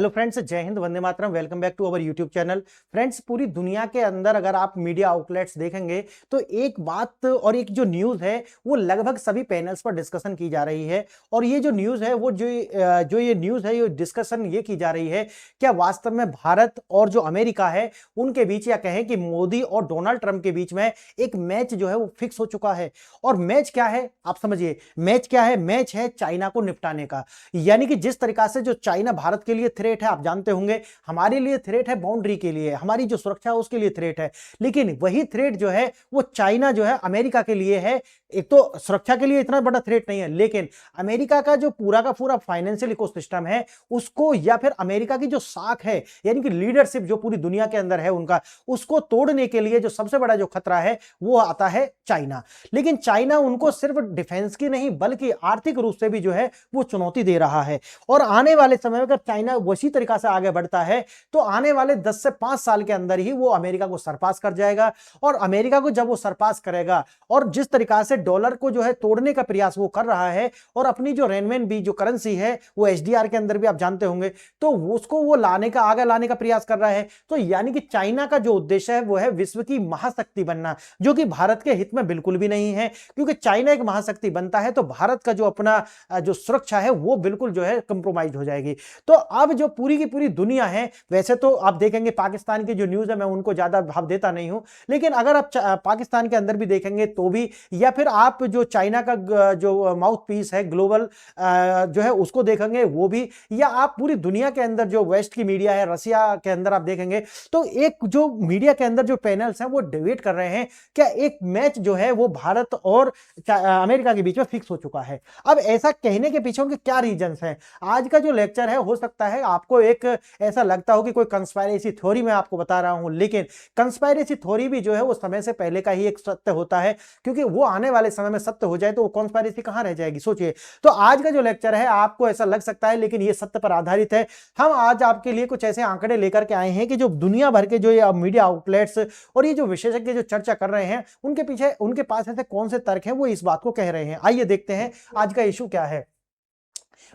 Hello friends, जय हिंद, वंदे मातरम। Welcome back to our YouTube channel. Friends, पूरी दुनिया के अंदर अगर आप मीडिया आउटलेट्स देखेंगे तो एक बात और एक जो न्यूज़ है वो लगभग सभी पैनल्स पर डिस्कशन की जा रही है। और ये जो न्यूज़ है वो जो ये न्यूज़ है, ये डिस्कशन ये की जा रही है, क्या वास्तव में भारत और जो अमेरिका है उनके बीच, या कहें कि मोदी और डोनाल्ड ट्रंप के बीच में एक मैच जो है वो फिक्स हो चुका है। और मैच क्या है आप समझिए, मैच क्या है? मैच है चाइना को निपटाने का। यानी कि जिस तरीका से जो चाइना भारत के लिए थ्रेट है, आप जानते होंगे हमारे लिए थ्रेट है बाउंड्री के लिए, हमारी जो सुरक्षा है उसके लिए थ्रेट है, लेकिन वही थ्रेट जो है वो चाइना जो है अमेरिका के लिए है। एक तो सुरक्षा के लिए इतना बड़ा थ्रेट नहीं है, लेकिन अमेरिका का जो पूरा का पूरा फाइनेंशियल इकोसिस्टम है उसको, या फिर अमेरिका की जो साख है यानी कि लीडरशिप जो पूरी दुनिया के अंदर है उनका, उसको तोड़ने के लिए जो सबसे बड़ा जो खतरा है वो आता है चाइना। लेकिन चाइना उनको सिर्फ डिफेंस की नहीं बल्कि आर्थिक रूप से भी जो है वो चुनौती दे रहा है। और आने वाले समय में अगर चाइना उसी तरीका से आगे बढ़ता है तो आने वाले 10 से 5 साल के अंदर ही वो अमेरिका को सरपास कर जाएगा। और अमेरिका को जब वो सरपास करेगा और जिस तरीका से डॉलर को जो है तोड़ने का प्रयास वो कर रहा है, और अपनी जो रेनमेनबी जो करेंसी है वो एचडीआर के अंदर भी आप जानते होंगे, तो उसको वो आगे लाने का प्रयास कर रहा है। तो यानी कि चाइना का जो उद्देश्य है वो है विश्व की महाशक्ति बनना, जो कि भारत के हित में बिल्कुल भी नहीं है। क्योंकि चाइना एक महाशक्ति बनता है तो भारत का जो अपना जो सुरक्षा है वो बिल्कुल जो है कंप्रोमाइज हो जाएगी। तो अब जो पूरी की पूरी दुनिया है, वैसे तो आप देखेंगे पाकिस्तान की जो न्यूज़ है मैं उनको ज़्यादा भाव देता नहीं हूं, लेकिन अगर आप पाकिस्तान के अंदर भी देखेंगे तो भी, या फिर आप जो चाइना का जो माउथ पीस है ग्लोबल जो है उसको देखेंगे वो भी, या आप पूरी दुनिया के अंदर जो वेस्ट की मीडिया है, रसिया के अंदर आप देखेंगे तो एक जो मीडिया के अंदर जो पैनल्स हैं वो डिबेट कर रहे हैं क्या एक मैच जो है वो भारत और अमेरिका के बीच में फिक्स हो चुका है। अब ऐसा कहने के पीछे उनके क्या रीजंस हैं? आज का जो लेक्चर है हो सकता है आपको एक ऐसा लगता हो कि कोई कंस्पायरेसी थ्योरी मैं आपको बता रहा हूं, लेकिन कंस्पायरेसी थ्योरी भी जो है वो समय से पहले का ही एक सत्य होता है, क्योंकि वो आने वाले समय में सत्य हो जाए तो वो कंस्पायरेसी कहां रह जाएगी, सोचिए। तो आज का जो लेक्चर है आपको ऐसा लग सकता है, लेकिन ये सत्य पर आधारित है। हम आज आपके लिए कुछ ऐसे आंकड़े लेकर के आए हैं कि जो दुनिया भर के जो मीडिया आउटलेट्स और ये जो विशेषज्ञ जो चर्चा कर रहे हैं उनके पीछे, उनके पास ऐसे कौन से तर्क हैं वो इस बात को कह रहे हैं। आइए देखते हैं आज का इशू क्या है।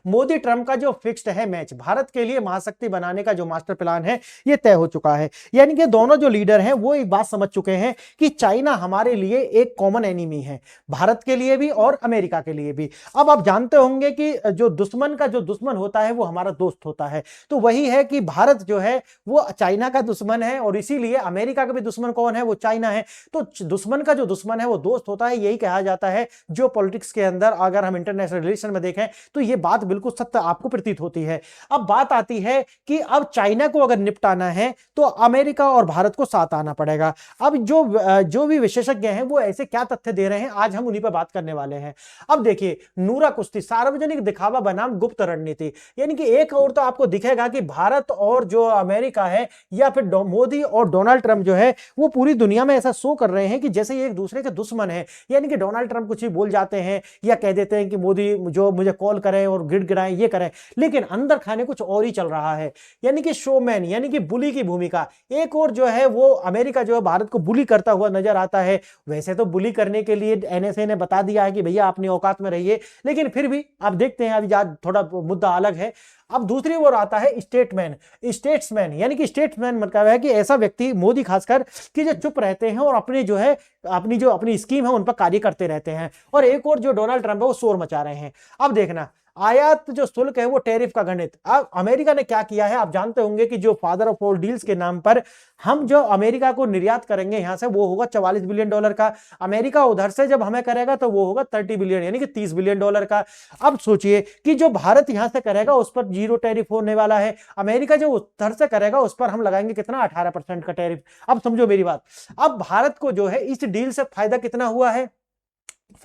मोदी ट्रंप का जो फिक्स्ड है मैच, भारत के लिए महाशक्ति बनाने का जो मास्टर प्लान है ये तय हो चुका है। यानी कि दोनों जो लीडर हैं वो एक बात समझ चुके हैं कि चाइना हमारे लिए एक कॉमन एनिमी है, भारत के लिए भी और अमेरिका के लिए भी। अब आप जानते होंगे कि जो दुश्मन का जो दुश्मन होता है वो हमारा दोस्त होता है, तो वही है कि भारत जो है वो चाइना का दुश्मन है, और इसीलिए अमेरिका का भी दुश्मन कौन है? वो चाइना है। तो दुश्मन का जो दुश्मन है वो दोस्त होता है, यही कहा जाता है जो पॉलिटिक्स के अंदर। अगर हम इंटरनेशनल रिलेशन में देखें तो ये बात बिल्कुल सत्य आपको प्रतीत होती है। अब बात आती है कि अब चाइना को अगर निपटाना है तो अमेरिका और भारत को साथ आना पड़ेगा। अब जो भी विशेषज्ञ हैं वो ऐसे क्या तथ्य दे रहे हैं, आज हम उन्हीं पर बात करने वाले हैं। अब देखिए, नूरा कुश्ती, सार्वजनिक दिखावा बनाम गुप्त रणनीति। यानी कि एक और तो आपको दिखेगा कि भारत और जो अमेरिका है या फिर मोदी और डोनाल्ड ट्रंप जो है वो पूरी दुनिया में ऐसा शो कर रहे हैं कि जैसे ये एक दूसरे के दुश्मन है। यानी कि डोनाल्ड ट्रंप कुछ ही बोल जाते हैं या कह देते हैं कि मोदी जो मुझे कॉल करें और गिड़गिड़ाएं ये करें, लेकिन अंदर खाने कुछ और ही चल रहा है। यानी कि शोमैन, यानी कि बुली की भूमिका। एक और जो है वो अमेरिका जो है भारत को बुली करता हुआ नजर आता है। वैसे तो बुली करने के लिए एनएसए ने बता दिया है कि भैया अपनी औकात में रहिए, लेकिन फिर भी आप देखते हैं अभी आज थोड़ा मुद्दा अलग है। अब दूसरी ओर आता है स्टेट्समैन, यानी कि स्टेट्समैन मतलब है कि ऐसा व्यक्ति, मोदी खासकर, कि जो चुप रहते हैं और अपने जो है अपनी स्कीम है उन पर कार्य करते रहते हैं। और एक और जो डोनाल्ड ट्रंप है वो शोर मचा रहे हैं। अब देखना, आयात जो शुल्क है वो टैरिफ का गणित। अब अमेरिका ने क्या किया है, आप जानते होंगे कि जो फादर ऑफ ऑल डील्स के नाम पर हम जो अमेरिका को निर्यात करेंगे यहां से वो होगा $44 बिलियन का। अमेरिका उधर से जब हमें करेगा तो वो होगा 30 बिलियन, यानी कि $30 बिलियन का। अब सोचिए कि जो भारत यहां से करेगा उस पर जीरो टैरिफ होने वाला है, अमेरिका जो उधर से करेगा उस पर हम लगाएंगे कितना, 18% का टैरिफ। अब समझो मेरी बात, अब भारत को जो है इस डील से फायदा कितना हुआ है?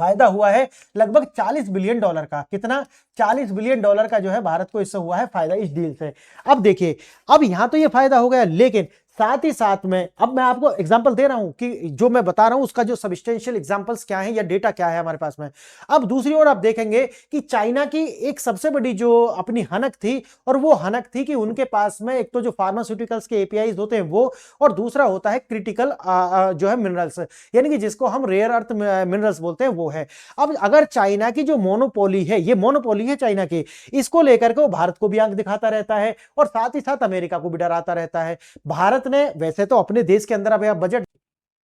फायदा हुआ है लगभग $40 बिलियन का। कितना? $40 बिलियन का जो है भारत को इससे हुआ है फायदा, इस डील से। अब देखिए, अब यहां तो ये फायदा हो गया, लेकिन साथ ही साथ में अब मैं आपको एग्जांपल दे रहा हूं कि जो मैं बता रहा हूं उसका जो सब्सटेंशियल एग्जांपल्स क्या है या डेटा क्या है हमारे पास में। अब दूसरी ओर आप देखेंगे कि चाइना की एक सबसे बड़ी जो अपनी हनक थी, और वो हनक थी कि उनके पास में एक तो जो फार्मास्यूटिकल्स के एपीआईज होते हैं वो, और दूसरा होता है क्रिटिकल जो है मिनरल्स, यानी कि जिसको हम रेयर अर्थ मिनरल्स बोलते हैं वो है। अब अगर चाइना की जो मोनोपोली है, ये मोनोपोली है चाइना की, इसको लेकर के वो भारत को भी आंख दिखाता रहता है और साथ ही साथ अमेरिका को भी डराता रहता है। भारत ने वैसे तो अपने देश के अंदर अब बजट,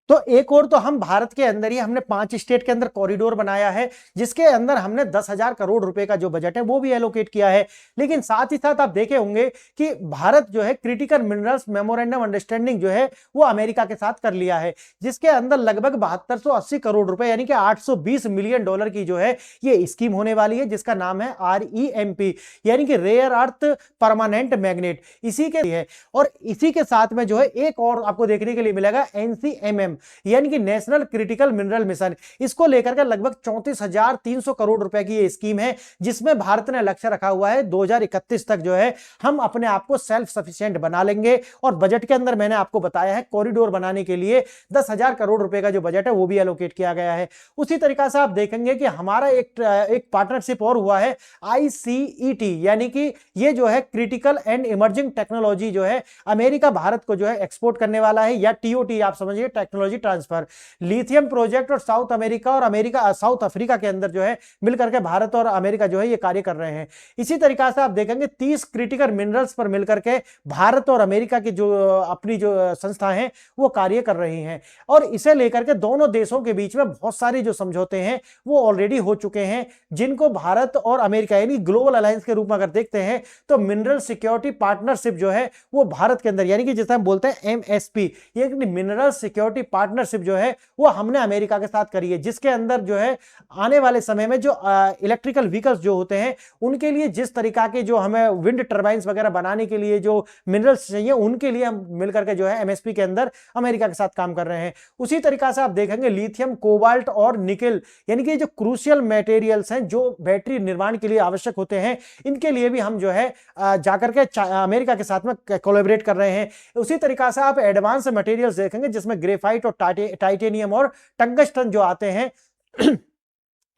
तो एक और तो हम भारत के अंदर ही हमने 5 स्टेट के अंदर कॉरिडोर बनाया है, जिसके अंदर हमने 10,000 करोड़ रुपए का जो बजट है वो भी एलोकेट किया है। लेकिन साथ ही साथ आप देखे होंगे कि भारत जो है क्रिटिकल मिनरल्स मेमोरेंडम अंडरस्टैंडिंग जो है वो अमेरिका के साथ कर लिया है, जिसके अंदर लगभग 7280 करोड़ रुपए यानी कि 820 मिलियन डॉलर की जो है ये स्कीम होने वाली है, जिसका नाम है REMP, यानी कि रेयर अर्थ परमानेंट मैग्नेट। इसी के है, और इसी के साथ में जो है एक और आपको देखने के लिए मिलेगा NCMM, यानी कि नेशनल क्रिटिकल मिनरल मिशन। इसको लेकर के लगभग 34,300 करोड़ रुपए की ये स्कीम है, जिसमें भारत ने लक्ष्य रखा हुआ है 2031 तक जो है हम अपने आप को सेल्फ सफिशिएंट बना लेंगे। और बजट के अंदर मैंने आपको बताया है कॉरिडोर बनाने के लिए 10,000 करोड़ रुपए का जो बजट है वो भी एलोकेट किया गया है। उसी तरीका से आप देखेंगे कि हमारा एक पार्टनरशिप और हुआ है ICET, यानी कि ये जो है क्रिटिकल एंड इमर्जिंग टेक्नोलॉजी जो है अमेरिका भारत को जो है एक्सपोर्ट करने वाला है, या TOT आप समझिए, टेक्नोलॉजी ट्रांसफर। लिथियम प्रोजेक्ट और साउथ अमेरिका और साउथ अफ्रीका के अंदर जो है मिलकर के भारत और अमेरिका जो है ये कार्य कर रहे हैं। इसी तरीका से आप देखेंगे 30 क्रिटिकल मिनरल्स पर मिलकर के भारत और अमेरिका की जो अपनी जो संस्थाएं हैं वो कार्य कर रही हैं, और इसे लेकर के दोनों देशों के बीच में बहुत सारे जो समझौते हैं वो ऑलरेडी हो चुके हैं, जिनको भारत और अमेरिका यानी ग्लोबल अलायंस के रूप में अगर देखते हैं तो मिनरल सिक्योरिटी पार्टनरशिप जो है वो भारत के अंदर, यानी कि जिसे हम बोलते हैं MSP, यानी मिनरल सिक्योरिटी पार्टनरशिप जो है वो हमने अमेरिका के साथ करी है, जिसके अंदर जो है आने वाले समय में जो इलेक्ट्रिकल व्हीकल्स जो होते हैं उनके लिए जिस तरीका के जो हमें विंड टर्बाइंस वगैरह बनाने के लिए जो मिनरल्स चाहिए उनके लिए हम मिलकर के जो है MSP के अंदर अमेरिका के साथ काम कर रहे हैं। उसी तरीका से आप देखेंगे लिथियम, कोबाल्ट और निकेल, यानी कि जो क्रूशियल मटेरियल्स हैं जो बैटरी निर्माण के लिए आवश्यक होते हैं, इनके लिए भी हम जो है जाकर के अमेरिका के साथ में कोलैबोरेट कर रहे हैं। उसी तरीका से आप एडवांस मटेरियल्स देखेंगे जिसमें ग्रेफाइट और टाइटेनियम और टंगस्टन जो आते हैं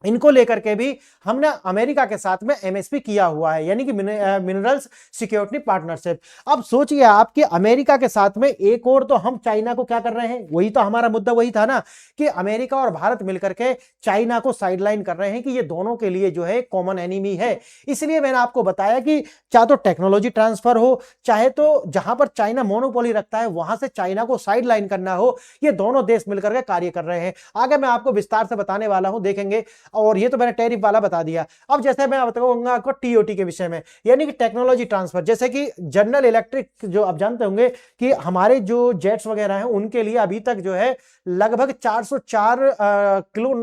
इनको लेकर के भी हमने अमेरिका के साथ में MSP किया हुआ है, यानी कि मिनरल्स सिक्योरिटी पार्टनरशिप। अब सोचिए आप कि अमेरिका के साथ में एक और तो हम चाइना को क्या कर रहे हैं, वही तो हमारा मुद्दा वही था ना कि अमेरिका और भारत मिलकर के चाइना को साइडलाइन कर रहे हैं कि ये दोनों के लिए जो है कॉमन एनिमी है। इसलिए मैंने आपको बताया कि चाहे तो टेक्नोलॉजी ट्रांसफर हो, चाहे तो जहां पर चाइना मोनोपोली रखता है वहां से चाइना को साइडलाइन करना हो, ये दोनों देश मिलकर के कार्य कर रहे हैं। आगे मैं आपको विस्तार से बताने वाला हूं, देखेंगे। और ये तो मैंने टैरिफ वाला बता दिया। अब जैसे मैं बताऊंगा आपको TOT के विषय में, यानी कि टेक्नोलॉजी ट्रांसफर। जैसे कि जनरल इलेक्ट्रिक जो आप जानते होंगे कि हमारे जो जेट्स वगैरह हैं उनके लिए अभी तक जो है लगभग 404 किलो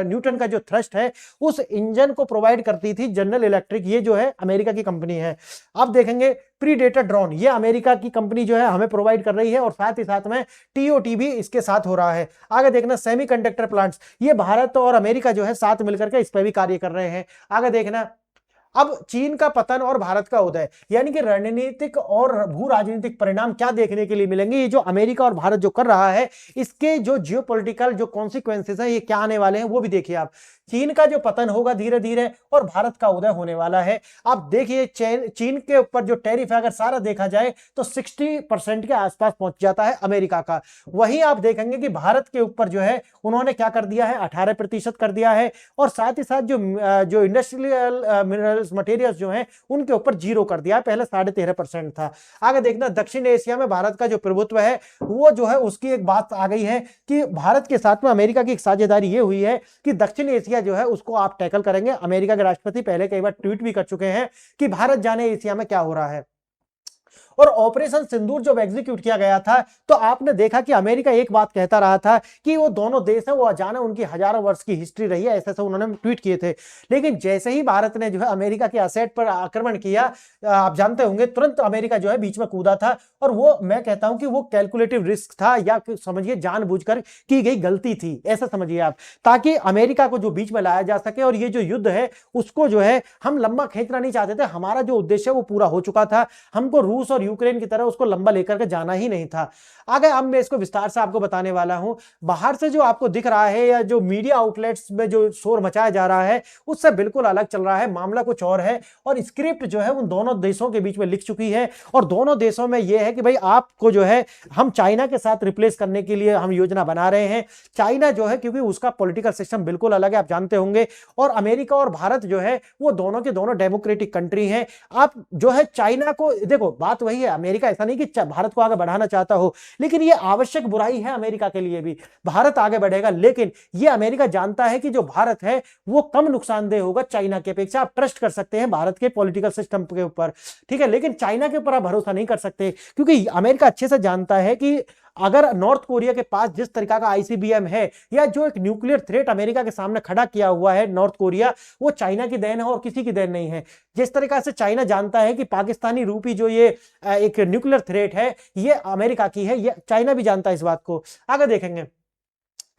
न्यूटन का जो थ्रस्ट है उस इंजन को प्रोवाइड करती थी जनरल इलेक्ट्रिक, ये जो है अमेरिका की कंपनी है। अब देखेंगे प्रीडेटर ड्रोन, ये अमेरिका की कंपनी जो है हमें प्रोवाइड कर रही है, और साथ ही साथ में TOT भी इसके साथ हो रहा है। आगे देखना सेमीकंडक्टर प्लांट्स, ये भारत और अमेरिका जो है साथ मिलकर के इस पर भी कार्य कर रहे हैं। आगे देखना अब चीन का पतन और भारत का उदय, यानी कि रणनीतिक और भू राजनीतिक परिणाम क्या देखने के लिए मिलेंगे। ये जो अमेरिका और भारत जो कर रहा है इसके जो जियोपॉलिटिकल जो कॉन्सिक्वेंसेस है ये क्या आने वाले हैं वो भी देखिए आप। चीन का जो पतन होगा धीरे धीरे और भारत का उदय होने वाला है। आप देखिए चीन के ऊपर जो टैरिफ है अगर सारा देखा जाए तो 60% के आसपास पहुंच जाता है अमेरिका का। वहीं आप देखेंगे कि भारत के ऊपर जो है उन्होंने क्या कर दिया है, 18% कर दिया है, और साथ ही साथ जो इंडस्ट्रियल मिनरल्स मटेरियल्स जो हैं उनके ऊपर 0 कर दिया है, पहले 13.5% था। आगे देखना दक्षिण एशिया में भारत का जो प्रभुत्व है वो जो है उसकी एक बात आ गई है कि भारत के साथ में अमेरिका की एक साझेदारी ये हुई है कि दक्षिण एशिया जो है उसको आप टैकल करेंगे। अमेरिका के राष्ट्रपति पहले कई बार ट्वीट भी कर चुके हैं कि भारत जाने एशिया में क्या हो रहा है। और ऑपरेशन सिंदूर जब एग्जीक्यूट किया गया था तो आपने देखा कि अमेरिका एक बात कहता रहा था कि वो दोनों देश हैं वो अजाना उनकी हजारों वर्ष की हिस्ट्री रही है, ऐसे उन्होंने ट्वीट किए थे। लेकिन जैसे ही भारत ने जो है अमेरिका के असेट पर आक्रमण किया, आप जानते होंगे तुरंत अमेरिका जो है बीच में कूदा था, और वो मैं कहता हूं कि वो कैलकुलेटिव रिस्क था या समझिए जानबूझकर की गई गलती थी, ऐसा समझिए आप, ताकि अमेरिका को जो बीच में लाया जा सके। और ये जो युद्ध है उसको जो है हम लंबा खींचना नहीं चाहते थे, हमारा जो उद्देश्य है वो पूरा हो चुका था। हमको रूस और यूक्रेन की तरह उसको लंबा लेकर के जाना ही नहीं था। आगे अब मैं इसको विस्तार से आपको बताने वाला हूं। बाहर से जो आपको दिख रहा है या जो मीडिया आउटलेट्स में जो शोर मचाया जा रहा है उससे बिल्कुल अलग चल रहा है, मामला कुछ और है। और स्क्रिप्ट जो है उन दोनों देशों के बीच में लिख चुकी है और दोनों देशों में यह है कि भाई आपको जो है हम चाइना के साथ रिप्लेस करने के लिए हम योजना बना रहे हैं। चाइना जो है क्योंकि उसका पॉलिटिकल सिस्टम बिल्कुल अलग है, आप जानते होंगे, और अमेरिका और भारत जो है वो दोनों के दोनों डेमोक्रेटिक कंट्री हैं। आप जो है चाइना को देखो, बात वही है, अमेरिका ऐसा नहीं कि भारत को आगे बढ़ाना चाहता हो, लेकिन ये आवश्यक बुराई है अमेरिका के लिए भी। भारत आगे बढ़ेगा लेकिन ये अमेरिका जानता है कि जो भारत है वो कम नुकसानदेह होगा चाइना की अपेक्षा। आप ट्रस्ट कर सकते हैं भारत के पॉलिटिकल सिस्टम के ऊपर, ठीक है, लेकिन चाइना के ऊपर आप भरोसा नहीं कर सकते क्योंकि अमेरिका अच्छे से जानता है कि अगर नॉर्थ कोरिया के पास जिस तरीका का आईसीबीएम है या जो एक न्यूक्लियर थ्रेट अमेरिका के सामने खड़ा किया हुआ है नॉर्थ कोरिया, वो चाइना की देन है और किसी की देन नहीं है। जिस तरीका से चाइना जानता है कि पाकिस्तानी रूपी जो ये एक न्यूक्लियर थ्रेट है ये अमेरिका की है, ये चाइना भी जानता है इस बात को। आगे देखेंगे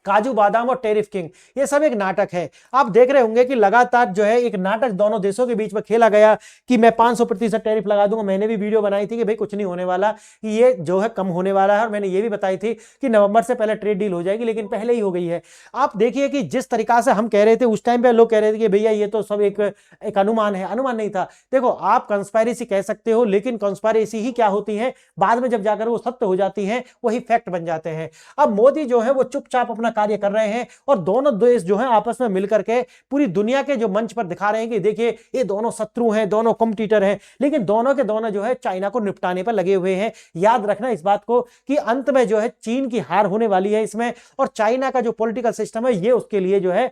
काजू बादाम और टेरिफ किंग, ये सब एक नाटक है। आप देख रहे होंगे कि लगातार जो है एक नाटक दोनों देशों के बीच में खेला गया कि मैं 500% टैरिफ लगा दूंगा। मैंने भी वीडियो बनाई थी कि भाई कुछ नहीं होने वाला, कि ये जो है कम होने वाला है, और मैंने ये भी बताई थी कि नवंबर से पहले ट्रेड डील हो जाएगी, लेकिन पहले ही हो गई है। आप देखिए कि जिस तरीका से हम कह रहे थे उस टाइम पे लोग कह रहे थे कि भैया ये तो सब एक अनुमान है, अनुमान नहीं था। देखो आप कंस्पायरेसी कह सकते हो, लेकिन कंस्पायरेसी ही क्या होती है, बाद में जब जाकर वो सत्य हो जाती है वही फैक्ट बन जाते हैं। अब मोदी जो है वो चुपचाप अपना कार्य कर रहे हैं और दोनों देश जो हैं आपस में मिलकर के पूरी दुनिया के जो मंच पर दिखा रहे हैं कि देखिए ये दोनों शत्रु हैं, दोनों कॉम्पिटिटर हैं, लेकिन दोनों के दोनों जो है चाइना को निपटाने पर लगे हुए हैं। याद रखना इस बात को कि अंत में जो है चीन की हार होने वाली है इसमें, और चाइना का जो पॉलिटिकल सिस्टम है ये उसके लिए जो है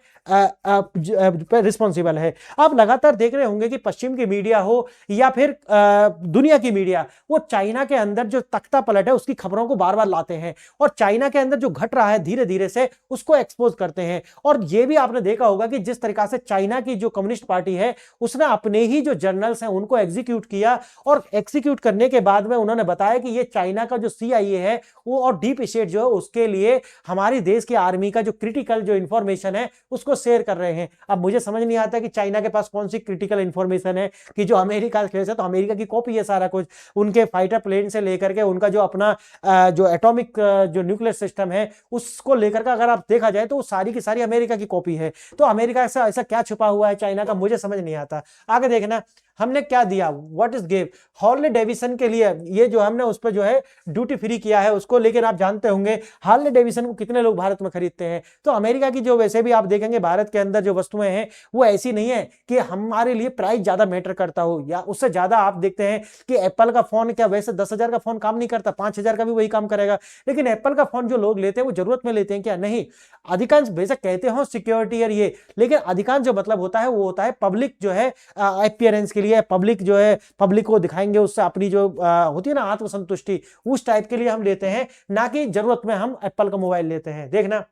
रिस्पॉन्सिबल है। आप लगातार देख रहे होंगे कि पश्चिम की मीडिया हो या फिर दुनिया की मीडिया, वो चाइना के अंदर जो तख्ता पलट है उसकी खबरों को बार बार लाते हैं और चाइना के अंदर जो घट रहा है धीरे धीरे से उसको एक्सपोज करते हैं। और यह भी आपने देखा होगा कि जिस तरीका से चाइना की जो कम्युनिस्ट पार्टी है उसने अपने ही जो जर्नल्स हैं उनको एग्जीक्यूट किया, और एग्जीक्यूट करने के बाद में उन्होंने बताया कि ये चाइना का जो CIA है वो और डीप स्टेट जो है उसके लिए हमारी देश की आर्मी का जो क्रिटिकल जो इंफॉर्मेशन है उसको शेयर कर रहे हैं। अब मुझे समझ नहीं आता कि चाइना के पास कौन सी क्रिटिकल इंफॉर्मेशन है कि जो अमेरिका के, तो अमेरिका की कॉपी है सारा कुछ, उनके फाइटर प्लेन से लेकर के उनका जो अपना जो एटॉमिक जो न्यूक्लियर सिस्टम है उसको लेकर के अगर आप देखा जाए तो सारी की सारी अमेरिका की कॉपी है। तो अमेरिका से ऐसा क्या छुपा हुआ है चाइना का, मुझे समझ नहीं आता। आगे देखना हमने क्या दिया, what is give Harley Davidson के लिए, ये जो हमने उस पर जो है ड्यूटी फ्री किया है उसको, लेकिन आप जानते होंगे हार्ले डेविसन को कितने लोग भारत में खरीदते हैं। तो अमेरिका की जो वैसे भी आप देखेंगे भारत के अंदर जो वस्तुएं हैं वो ऐसी नहीं है कि हमारे लिए प्राइस ज्यादा मैटर करता हो, या उससे ज्यादा आप देखते हैं कि एप्पल का फोन क्या वैसे 10,000 का फोन काम नहीं करता, 5,000 का भी वही काम करेगा, लेकिन एप्पल का फोन जो लोग लेते हैं वो जरूरत में लेते हैं क्या, नहीं। अधिकांश बेशक कहते हो सिक्योरिटी और ये, लेकिन अधिकांश जो मतलब होता है वो होता है पब्लिक जो है अपीयरेंस के लिए, पब्लिक जो है पब्लिक को दिखाएंगे, उससे अपनी जो होती है ना आत्मसंतुष्टि, उस टाइप के लिए हम लेते हैं, ना कि जरूरत में हम एप्पल का मोबाइल लेते हैं। देखना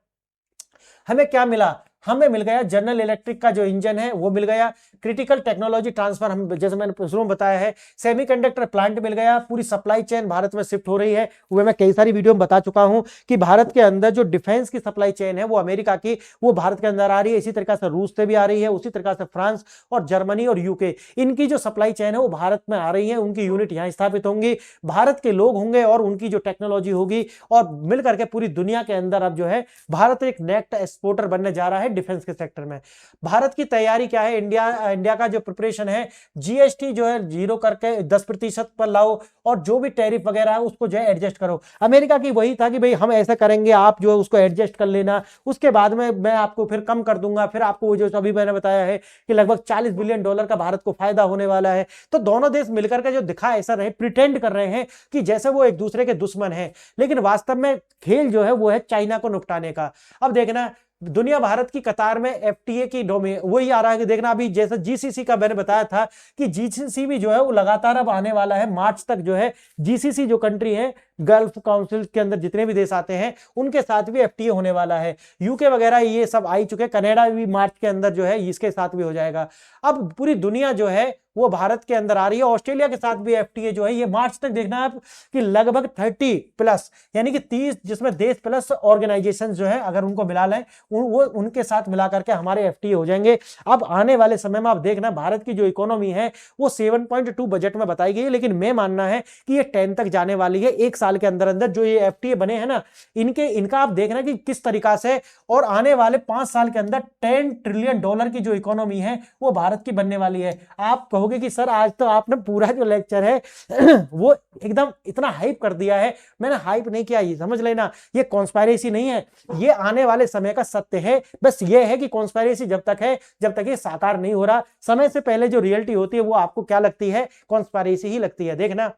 हमें क्या मिला, हमें मिल गया जनरल इलेक्ट्रिक का जो इंजन है वो मिल गया, क्रिटिकल टेक्नोलॉजी ट्रांसफर, हम जैसे मैंने शुरू में बताया है, सेमीकंडक्टर प्लांट मिल गया, पूरी सप्लाई चेन भारत में शिफ्ट हो रही है। वो मैं कई सारी वीडियो में बता चुका हूं कि भारत के अंदर जो डिफेंस की सप्लाई चेन है वो अमेरिका की, वो भारत के अंदर आ रही है, इसी तरीके से रूस से भी आ रही है, उसी तरीके से फ्रांस और जर्मनी और यूके, इनकी जो सप्लाई चेन है वो भारत में आ रही है, उनकी यूनिट यहां स्थापित होंगी, भारत के लोग होंगे और उनकी जो टेक्नोलॉजी होगी, और मिलकर के पूरी दुनिया के अंदर अब जो है भारत एक नेट एक्सपोर्टर बनने जा रहा है डिफेंस के सेक्टर में। भारत की तैयारी क्या है, इंडिया का जो प्रिपरेशन है, जीएसटी जो है 0 करके 10% पर लाओ, और जो भी टैरिफ वगैरह है उसको जो है एडजस्ट करो। अमेरिका की वही था कि भाई हम ऐसा करेंगे, आप जो है उसको एडजस्ट कर लेना, उसके बाद में मैं आपको फिर कम कर दूंगा, फिर आपको वो जो अभी मैंने बताया है कि लगभग $40 बिलियन का भारत को फायदा होने वाला है। तो दोनों देश मिलकर के जो दिखा ऐसा रहे, प्रिटेंड कर रहे हैं कि जैसे वो एक दूसरे के दुश्मन हैं, लेकिन वास्तव में खेल जो है वो है चाइना को निपटाने का। अब देखना दुनिया भारत की कतार में FTA की डोमेन वही आ रहा है कि देखना अभी जैसे GCC का मैंने बताया था कि GCC भी जो है वो लगातार अब आने वाला है, मार्च तक जो है GCC जो कंट्री है गल्फ काउंसिल के अंदर जितने भी देश आते हैं उनके साथ भी एफटीए होने वाला है। यूके वगैरह ये सब आ चुके, कनाडा भी मार्च के अंदर जो है इसके साथ भी हो जाएगा। अब पूरी दुनिया जो है वो भारत के अंदर आ रही है। ऑस्ट्रेलिया के साथ भी एफटीए जो है ये मार्च तक देखना आप कि लगभग 30 प्लस यानी कि 30 जिसमें देश प्लस ऑर्गेनाइजेशन जो है अगर उनको मिला लें वो उनके साथ मिला करके हमारे एफटीए हो जाएंगे। अब आने वाले समय में आप देखना भारत की जो इकोनॉमी है वो 7.2 बजट में बताई गई है, लेकिन मैं मानना है कि ये 10 तक जाने वाली है। एक साल के अंदर अंदर जो ये एफटीए बने हैं ना इनका आप देखना कि किस तरीका से, और आने वाले 5 साल के अंदर $10 ट्रिलियन की जो इकोनॉमी है वो भारत की बनने वाली है। आप कहोगे कि सर आज तो आपने पूरा जो लेक्चर है वो एकदम इतना हाइप कर दिया है। मैंने हाइप नहीं किया, ये समझ लेना ये कॉन्स्पायरेसी नहीं है, ये आने वाले समय का सत्य है। बस ये है कि कॉन्स्पायरेसी जब तक है जब तक ये साकार नहीं हो रहा, समय से पहले जो रियलिटी होती है वो आपको क्या लगती है, कॉन्स्पायरेसी ही लगती है। देखना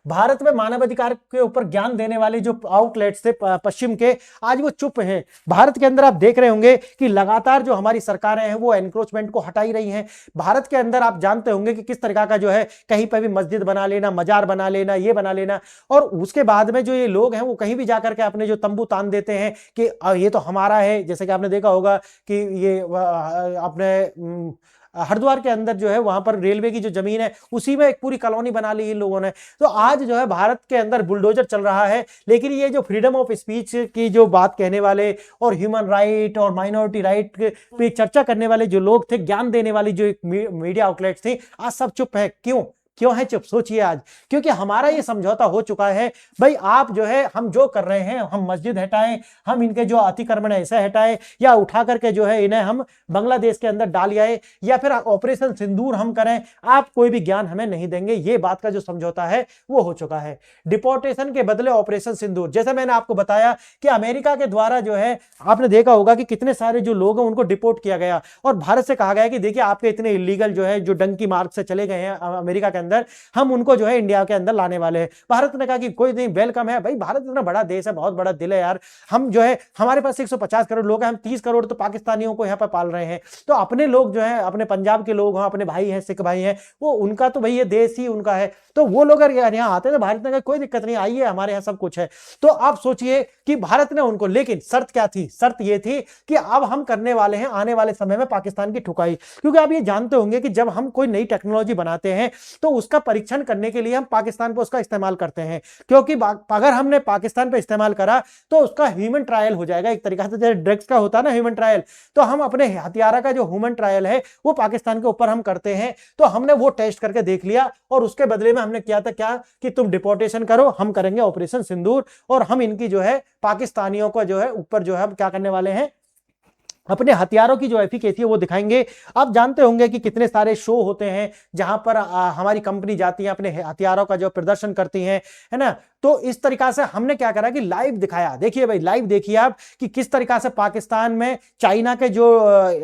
भारत में मानवाधिकार के ऊपर ज्ञान देने वाले जो आउटलेट्स थे पश्चिम के, आज वो चुप हैं। भारत के अंदर आप देख रहे होंगे कि लगातार जो हमारी सरकारें हैं वो एनक्रोचमेंट को हटा ही रही हैं। भारत के अंदर आप जानते होंगे कि किस तरीका का जो है कहीं पर भी मस्जिद बना लेना, मजार बना लेना, ये बना लेना, और उसके बाद में जो ये लोग हैं वो कहीं भी जाकर के अपने जो तंबू तान देते हैं कि ये तो हमारा है। जैसे कि आपने देखा होगा कि ये अपने हरिद्वार के अंदर जो है वहां पर रेलवे की जो जमीन है उसी में एक पूरी कॉलोनी बना ली इन लोगों ने। तो आज जो है भारत के अंदर बुलडोजर चल रहा है, लेकिन ये जो फ्रीडम ऑफ स्पीच की जो बात कहने वाले और ह्यूमन राइट और माइनॉरिटी राइट पे चर्चा करने वाले जो लोग थे, ज्ञान देने वाली जो मीडिया आउटलेट्स थी, आज सब चुप है। क्यों है चुप? सोचिए आज, क्योंकि हमारा ये समझौता हो चुका है भाई आप जो है हम जो कर रहे हैं, हम मस्जिद हटाएं, हम इनके जो अतिक्रमण ऐसा हटाएं, या उठा करके जो है इन्हें हम बांग्लादेश के अंदर डाल आए, या फिर ऑपरेशन सिंदूर हम करें, आप कोई भी ज्ञान हमें नहीं देंगे। ये बात का जो समझौता है वो हो चुका है। डिपोर्टेशन के बदले ऑपरेशन सिंदूर, जैसे मैंने आपको बताया कि अमेरिका के द्वारा जो है आपने देखा होगा कि कितने सारे जो लोग हैं उनको डिपोर्ट किया गया, और भारत से कहा गया कि देखिए आपके इतने इलीगल जो है जो डंकी मार्ग से चले गए हैं अमेरिका के अंदर, हम उनको जो है इंडिया के अंदर लाने वाले हैं। भारत ने कहा कि कोई नहीं, वेलकम है भाई, भारत इतना बड़ा देश है, बहुत बड़ा दिल है यार, हम जो है हमारे पास 150 करोड़ लोग हैं, हम 30 करोड़ तो पाकिस्तानियों को यहाँ पर पाल रहे हैं। तो अपने लोग जो है अपने पंजाब के लोग हैं, अपने भाई हैं, सिख भाई हैं, वो उनका तो भाई ये देश ही उनका है, तो वो लोग अगर यहाँ आते हैं तो भारत ने कहा कोई दिक्कत नहीं, आइए हमारे यहाँ सब कुछ है। तो आप सोचिए कि भारत ने उनको, लेकिन शर्त क्या थी? शर्त ये थी कि अब हम करने वाले हैं आने वाले समय में पाकिस्तान की ठुकाई। क्योंकि आप ये जानते होंगे कि जब हम कोई नई टेक्नोलॉजी बनाते हैं तो उसका परीक्षण करने के लिए हम पाकिस्तान पर उसका इस्तेमाल करते हैं, क्योंकि अगर हमने पाकिस्तान पर इस्तेमाल करा तो उसका ह्यूमन ट्रायल हो जाएगा एक तरीका से, जैसे ड्रग्स का होता है ना ह्यूमन ट्रायल, तो हम अपने हथियारा का जो ह्यूमन ट्रायल है वो पाकिस्तान के ऊपर हम करते हैं। तो हमने वो टेस्ट करके देख लिया, और उसके बदले में हमने किया था क्या कि तुम डिपोर्टेशन करो, हम करेंगे ऑपरेशन सिंदूर, और हम इनकी जो है पाकिस्तानियों को जो है ऊपर जो है हम क्या करने वाले हैं, अपने हथियारों की जो एफिकेसी है वो दिखाएंगे। आप जानते होंगे कि कितने सारे शो होते हैं जहां पर हमारी कंपनी जाती है, अपने हथियारों का जो प्रदर्शन करती हैं, है ना। तो इस तरीका से हमने क्या करा कि लाइव दिखाया। देखिए भाई, लाइव देखिए आप कि किस तरीका से पाकिस्तान में चाइना के जो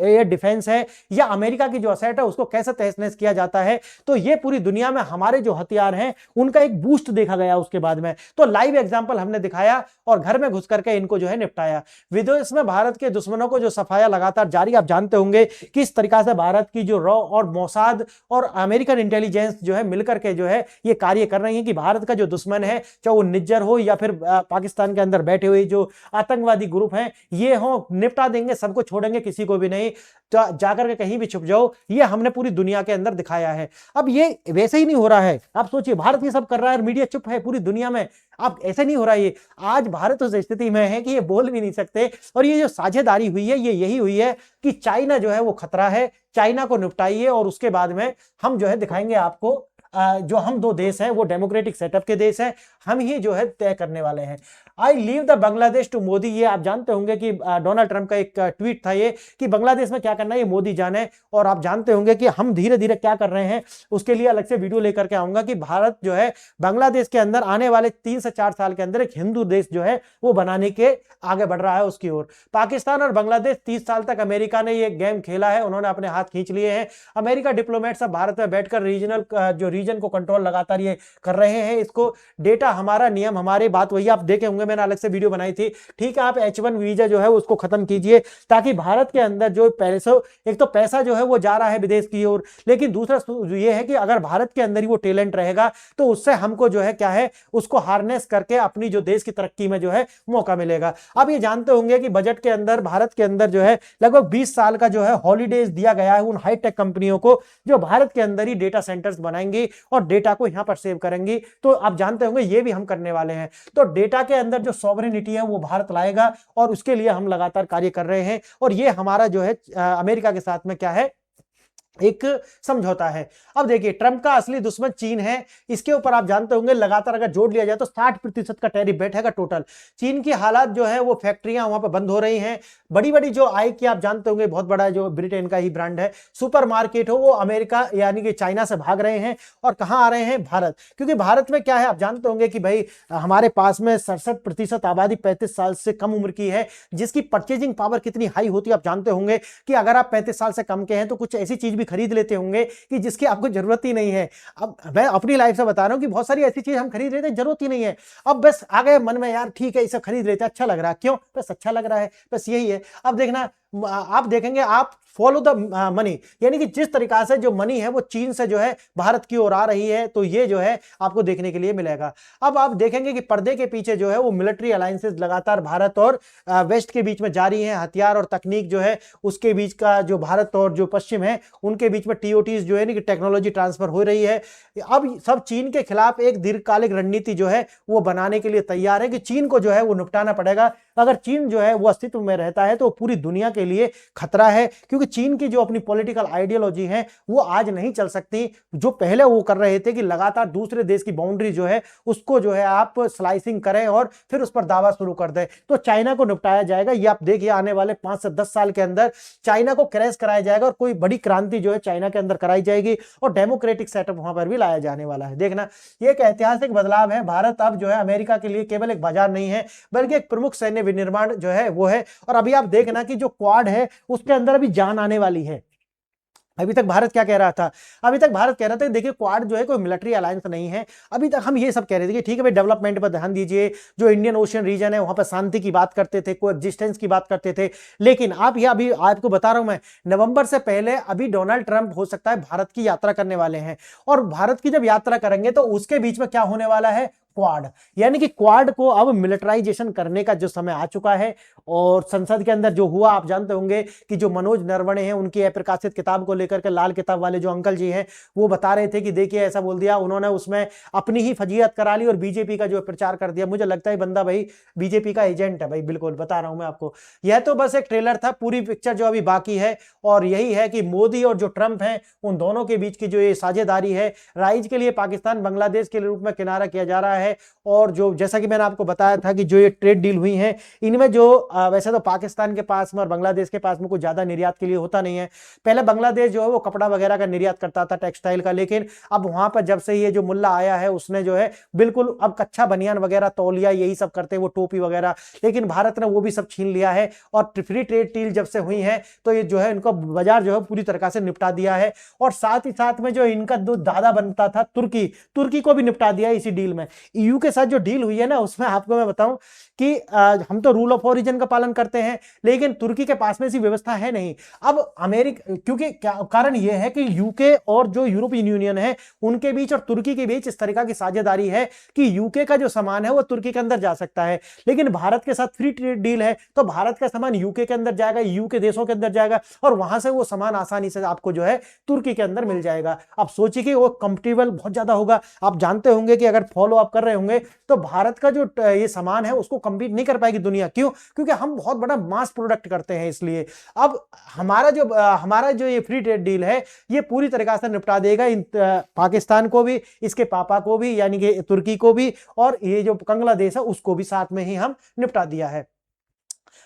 एयर डिफेंस है या अमेरिका की जो असेट है उसको कैसे तहस नहस किया जाता है। तो ये पूरी दुनिया में हमारे जो हथियार हैं उनका एक बूस्ट देखा गया उसके बाद में। तो लाइव एग्जाम्पल हमने दिखाया और घर में घुस करके इनको जो है निपटाया। विदेश में भारत के दुश्मनों को जो सफाया लगातार जारी, आप जानते होंगे किस तरीका से भारत की जो रॉ और मोसाद और अमेरिकन इंटेलिजेंस जो है मिलकर के जो है ये कार्य कर रही है कि भारत का जो दुश्मन है, चाहे वो निज्जर हो या फिर पाकिस्तान के अंदर बैठे हुए जो आतंकवादी ग्रुप हैं, ये हो, निपटा देंगे, सबको छोड़ेंगे, किसी को भी नहीं, तो जाकर के कहीं भी छुप जाओ। ये हमने पूरी दुनिया के अंदर दिखाया है। अब ये वैसे ही नहीं हो रहा है। आप सोचिए, भारत ये सब कर रहा है और मीडिया चुप है पूरी दुनिया में। अब ऐसे नहीं हो रहा है। ये आज भारत उस स्थिति में है कि ये बोल भी नहीं सकते, और ये जो साझेदारी हुई है ये यही हुई है कि चाइना जो है वो खतरा है, चाइना को निपटाइए, और उसके बाद में हम जो है दिखाएंगे आपको जो हम दो देश हैं वो डेमोक्रेटिक सेटअप के देश हैं, हम ही जो है तय करने वाले हैं। I leave the Bangladesh to Modi, ये आप जानते होंगे कि डोनाल्ड ट्रंप का एक ट्वीट था ये कि बांग्लादेश में क्या करना है ये मोदी जाने। और आप जानते होंगे कि हम धीरे धीरे क्या कर रहे हैं, उसके लिए अलग से वीडियो लेकर के आऊंगा कि भारत जो है बांग्लादेश के अंदर आने वाले 3 से 4 साल के अंदर एक हिंदू देश जो है वो बनाने के आगे बढ़ रहा है उसकी ओर। पाकिस्तान और बांग्लादेश 30 साल तक अमेरिका ने ये गेम खेला है, उन्होंने अपने हाथ खींच लिए हैं। अमेरिका डिप्लोमेट्स अब भारत में बैठकर रीजनल जो रीजन को कंट्रोल लगातार ये कर रहे हैं। इसको डेटा हमारा नियम हमारे, बात वही आप देखे होंगे, मैंने अलग से वीडियो बनाई थी। ठीक है, आप H1 वीजा जो है उसको खत्म कीजिए, ताकि भारत के अंदर जो पैसा, एक तो पैसा जो है वो जा रहा है विदेश की ओर, लेकिन दूसरा ये है कि अगर भारत के अंदर ही वो टैलेंट रहेगा तो उससे हमको जो है क्या है, उसको हार्नेस करके अपनी जो देश की तरक्की में जो है मौका मिलेगा। अब ये जानते होंगे कि बजट के अंदर भारत के अंदर जो है लगभग 20 साल का जो है हॉलीडेज दिया गया है उन हाईटेक कंपनियों को जो भारत के अंदर ही डेटा सेंटर्स बनाएंगी और डेटा को यहां पर सेव करेंगी। तो आप जानते होंगे ये भी हम करने वाले हैं। तो डेटा के अंदर जो सॉवरेनिटी है वो भारत लाएगा और उसके लिए हम लगातार कार्य कर रहे हैं। और ये हमारा जो है अमेरिका के साथ में क्या है, एक समझौता है। अब देखिए, ट्रंप का असली दुश्मन चीन है। इसके ऊपर आप जानते होंगे लगातार अगर जोड़ लिया जाए तो 60% का टैरिफ बैठेगा टोटल। चीन की हालात जो है वो फैक्ट्रियां वहां पर बंद हो रही हैं। बड़ी बड़ी जो आई की आप जानते होंगे, बहुत बड़ा जो ब्रिटेन का ही ब्रांड है, सुपरमार्केट हो, वो अमेरिका यानी कि चाइना से भाग रहे हैं और कहां आ रहे हैं, भारत। क्योंकि भारत में क्या है, आप जानते होंगे कि भाई हमारे पास में 67% आबादी 35 साल से कम उम्र की है, जिसकी परचेजिंग पावर कितनी हाई होती है आप जानते होंगे कि अगर आप 35 साल से कम के हैं तो कुछ ऐसी चीज भी खरीद लेते होंगे कि जिसकी आपको जरूरत ही नहीं है। अब मैं अपनी लाइफ से बता रहा हूं कि बहुत सारी ऐसी चीज हम खरीद लेते हैं, जरूरत ही नहीं है, अब बस आ गए मन में यार ठीक है इसे खरीद लेते हैं, अच्छा लग रहा है, क्यों, बस अच्छा लग रहा है, बस यही है। अब देखना, आप देखेंगे, आप फॉलो द मनी, यानी कि जिस तरीका से जो मनी है वो चीन से जो है भारत की ओर आ रही है, तो ये जो है आपको देखने के लिए मिलेगा। अब आप देखेंगे कि पर्दे के पीछे जो है वो मिलिट्री अलायंसेस लगातार भारत और वेस्ट के बीच में जारी हैं। हथियार और तकनीक जो है उसके बीच का, जो भारत और जो पश्चिम है उनके बीच में TOTs जो है ना कि टेक्नोलॉजी ट्रांसफर हो रही है। अब सब चीन के खिलाफ एक दीर्घकालिक रणनीति जो है वो बनाने के लिए तैयार है कि चीन को जो है वो निपटाना पड़ेगा। अगर चीन जो है वो अस्तित्व में रहता है तो पूरी दुनिया के लिए खतरा है, क्योंकि चीन की जो अपनी पॉलिटिकल आइडियोलॉजी है वो आज नहीं चल सकती। जो पहले वो कर रहे थे कि लगातार दूसरे देश की बाउंड्री जो है उसको जो है आप स्लाइसिंग करें और फिर उस पर दावा शुरू कर दें, तो चाइना को निपटाया जाएगा। ये आप देखिए आने वाले 5 से 10 साल के अंदर चाइना को क्रैश कराया जाएगा और कोई बड़ी क्रांति जो है चाइना के अंदर कराई जाएगी और डेमोक्रेटिक सेटअप वहां पर भी लाया जाने वाला है। देखना, ये एक ऐतिहासिक बदलाव है। भारत अब जो है अमेरिका के लिए केवल एक बाजार नहीं है, बल्कि एक प्रमुख सैन्य विनिर्माण जो है वो है। और अभी आप देखना कि जो क्वाड है उसके अंदर अभी जान आने वाली है। अभी तक भारत क्या कह रहा था, अभी तक भारत कह रहा था देखिए क्वाड जो है कोई मिलिट्री अलायंस नहीं है। अभी तक हम ये सब कह रहे थे कि ठीक है भाई डेवलपमेंट पर ध्यान दीजिए, जो इंडियन ओशियन रीजन है वहां पर शांति की बात करते थे, कोएग्जिस्टेंस की बात करते थे। लेकिन आप ये अभी आपको बता रहा हूं मैं, नवंबर से पहले अभी डोनाल्ड ट्रंप हो सकता है भारत की यात्रा करने वाले हैं, और भारत की जब यात्रा करेंगे तो उसके बीच में क्या होने वाला है, क्वाड, यानी कि क्वाड को अब मिलिटराइजेशन करने का जो समय आ चुका है। और संसद के अंदर जो हुआ आप जानते होंगे कि जो मनोज नरवणे हैं उनकी प्रकाशित किताब को लेकर के लाल किताब वाले जो अंकल जी हैं वो बता रहे थे कि देखिए ऐसा बोल दिया उन्होंने, उसमें अपनी ही फजीहत करा ली और बीजेपी का जो प्रचार कर दिया। मुझे लगता है बंदा भाई बीजेपी का एजेंट है भाई, बिल्कुल बता रहा हूं मैं आपको। यह तो बस एक ट्रेलर था, पूरी पिक्चर जो अभी बाकी है और यही है कि मोदी और जो ट्रंप हैं उन दोनों के बीच की जो ये साझेदारी है, राइज के लिए पाकिस्तान बांग्लादेश के रूप में किनारा किया जा रहा है। और जो जैसा कि मैंने आपको बताया था कि जो ये ट्रेड डील हुई है इनमें जो वैसे तो पाकिस्तान के पास में और बांग्लादेश के पास में कुछ ज्यादा निर्यात के लिए होता नहीं है। पहले बांग्लादेश जो है वो कपड़ा वगैरह का निर्यात करता था, टेक्सटाइल का, लेकिन अब वहां पर जब से ये जो मुल्ला आया है उसने जो है बिल्कुल अब कच्चा बनियान वगैरह, तौलिया, यही सब करते हैं वो, टोपी वगैरह, लेकिन भारत ने वो भी सब छीन लिया है। और फ्री ट्रेड डील जब से हुई है तो ये जो है इनका बाजार जो है पूरी तरह से निपटा दिया है। और साथ ही साथ में जो इनका जो दादा बनता था तुर्की को भी निपटा दिया इसी डील में। EU के साथ जो डील हुई है ना उसमें आपको मैं बताऊं कि हम तो रूल ऑफ ओरिजिन का पालन करते हैं, लेकिन तुर्की के पास में ऐसी व्यवस्था है नहीं। अब अमेरिका, क्योंकि कारण यह है कि यूके और जो यूरोपियन यूनियन है उनके बीच और तुर्की के बीच इस तरह की साझेदारी है कि यूके का जो सामान है वो तुर्की के अंदर जा सकता है, लेकिन भारत के साथ फ्री ट्रेड डील है तो भारत का सामान यूके के अंदर जाएगा, यूके के देशों के अंदर जाएगा और वहां से वो सामान आसानी से आपको जो है तुर्की के अंदर मिल जाएगा। आप सोचिए कि वो कंफर्टेबल बहुत ज्यादा होगा। आप जानते होंगे कि अगर फॉलो अप कर रहे होंगे तो भारत का जो ये सामान है उसको कम्पीट नहीं कर पाएगी दुनिया। क्यों? क्योंकि हम बहुत बड़ा मास प्रोडक्ट करते हैं। इसलिए अब हमारा जो ये फ्री ट्रेड डील है ये पूरी तरीके से निपटा देगा पाकिस्तान को भी, इसके पापा को भी यानी कि तुर्की को भी, और ये जो बांग्लादेश है उसको भी साथ में ही हम निपटा दिया है।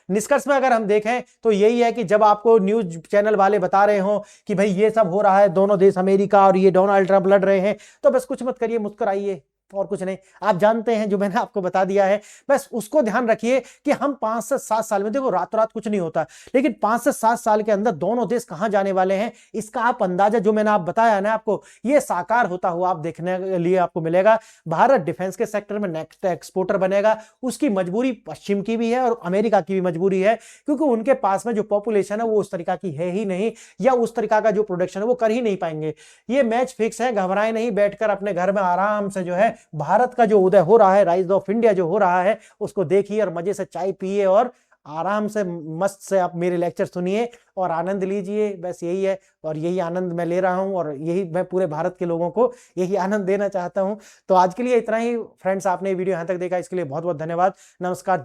निष्कर्ष में अगर हम देखें तो यही है कि जब आपको न्यूज चैनल वाले बता रहे हो कि भाई ये सब हो रहा है, दोनों देश अमेरिका और ये डोनाल्ड ट्रंप लड़ रहे हैं, तो बस कुछ मत करिए, मुस्कुराइए, और कुछ नहीं। आप जानते हैं जो मैंने आपको बता दिया है, बस उसको ध्यान रखिए कि हम 5 से 7 साल में, देखो रातों रात कुछ नहीं होता, लेकिन 5 से 7 साल के अंदर दोनों देश कहां जाने वाले हैं इसका आप अंदाजा, जो मैंने आप बताया ना आपको, ये साकार होता हुआ आप देखने के लिए आपको मिलेगा। भारत डिफेंस के सेक्टर में नेक्स्ट एक्सपोर्टर बनेगा। उसकी मजबूरी पश्चिम की भी है और अमेरिका की भी मजबूरी है, क्योंकि उनके पास में जो पॉपुलेशन है वो उस तरीका की है ही नहीं, या उस तरीका का जो प्रोडक्शन है वो कर ही नहीं पाएंगे। ये मैच फिक्स है, घबराए नहीं, बैठकर अपने घर में आराम से जो है भारत का जो उदय हो रहा है, राइज ऑफ इंडिया जो हो रहा है, उसको देखिए और मजे से चाय पिए और आराम से मस्त से आप मेरे लेक्चर सुनिए और आनंद लीजिए। बस यही है, और यही आनंद मैं ले रहा हूं और यही मैं पूरे भारत के लोगों को यही आनंद देना चाहता हूं। तो आज के लिए इतना ही फ्रेंड्स, आपने वीडियो यहां तक देखा इसके लिए बहुत बहुत धन्यवाद। नमस्कार।